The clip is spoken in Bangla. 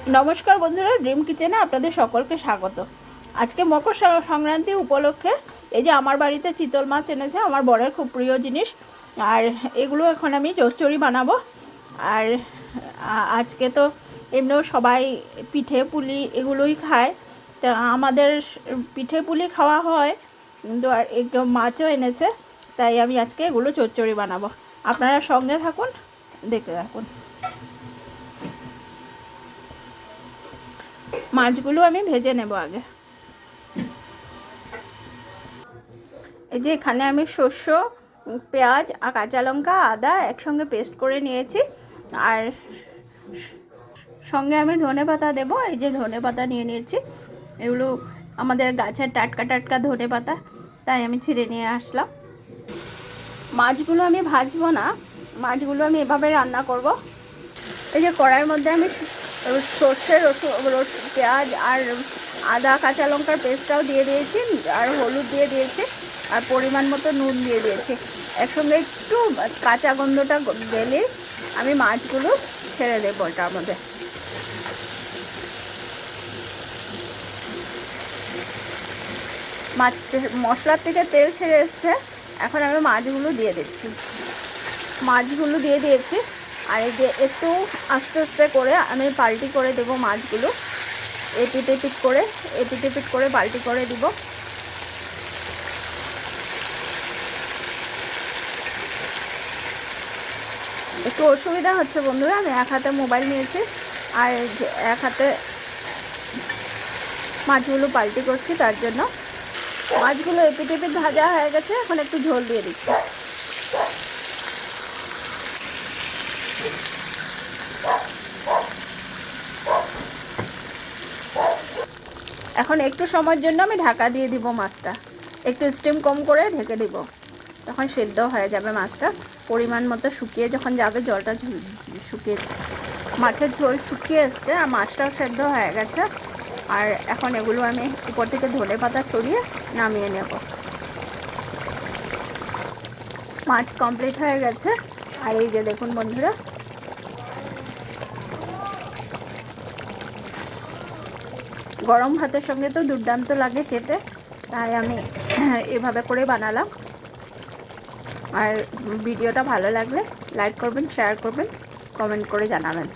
নমস্কার বন্ধুরা, ড্রিম কিচেনে আপনাদের সকলকে স্বাগত। আজকে মকর সংক্রান্তি উপলক্ষে এই যে আমার বাড়িতে চিতল মাছ এনেছে, আমার বরের খুব প্রিয় জিনিস। আর এগুলো এখন আমি চচ্চড়ি বানাবো। আর আজকে তো এমনিও সবাই পিঠে পুলি এগুলোই খায়, তা আমাদের পিঠে পুলি খাওয়া হয়, কিন্তু আর একটু মাছও এনেছে, তাই আমি আজকে এগুলো চচ্চড়ি বানাবো। আপনারা সঙ্গে থাকুন, দেখতে থাকুন। মাছগুলো আমি ভেজে নেব আগে। এই যে এখানে আমি শস্য, পেঁয়াজ আর কাঁচা লঙ্কা, আদা একসঙ্গে পেস্ট করে নিয়েছি। আর সঙ্গে আমি ধনেপাতা দেবো। এই যে ধনেপাতা নিয়ে নিয়েছি, এগুলো আমাদের গাছের টাটকা টাটকা ধনেপাতা, তাই আমি ছিঁড়ে নিয়ে আসলাম। মাছগুলো আমি ভাজবো না, মাছগুলো আমি এভাবে রান্না করব। এই যে কড়াইয়ের মধ্যে আমি সর্ষে, রসুন, পেঁয়াজ আর আদা কাঁচা লঙ্কার পেস্টটাও দিয়ে দিয়েছি, আর হলুদ দিয়ে দিয়েছি, আর পরিমাণ মতো নুন দিয়ে দিয়েছি। একসঙ্গে একটু কাঁচা গন্ধটা গেলে আমি মাছগুলো ছেড়ে দেবো ওটার মধ্যে। মাছ মশলার থেকে তেল ছেড়ে এসছে, এখন আমি মাছগুলো দিয়ে দিচ্ছি। মাছগুলো দিয়ে দিয়েছি, আর এই যে একটু আস্তে আস্তে করে আমি পাল্টি করে দেবো মাছগুলো, এপিট এপিট করে পাল্টি করে দিব। একটু অসুবিধা হচ্ছে বন্ধুরা, আমি এক হাতে মোবাইল নিয়েছি আর এক হাতে মাছগুলো পাল্টি করছি, তার জন্য। মাছগুলো এপিট ভাজা হয়ে গেছে, এখন একটু ঝোল দিয়ে দিচ্ছি। এখন একটু সময়ের জন্য আমি ঢাকা দিয়ে দিব মাছটা, একটু স্টিম কম করে ঢেকে দিব, তখন সেদ্ধ হয়ে যাবে মাছটা। পরিমাণ মতো শুকিয়ে যখন যাবে, জলটা শুকিয়ে, মাছের ঝোল শুকিয়ে এসছে আর মাছটাও সেদ্ধ হয়ে গেছে। আর এখন এগুলো আমি উপর থেকে ধনেপাতা ছড়িয়ে নামিয়ে নেব। মাছ কমপ্লিট হয়ে গেছে। আর এই যে দেখুন বন্ধুরা, গরম ভাতের সঙ্গে তো দুর্দান্ত লাগে খেতে, তাই আমি এভাবে করে বানালাম। আর ভিডিওটা ভালো লাগলে লাইক করবেন, শেয়ার করবেন, কমেন্ট করে জানাবেন।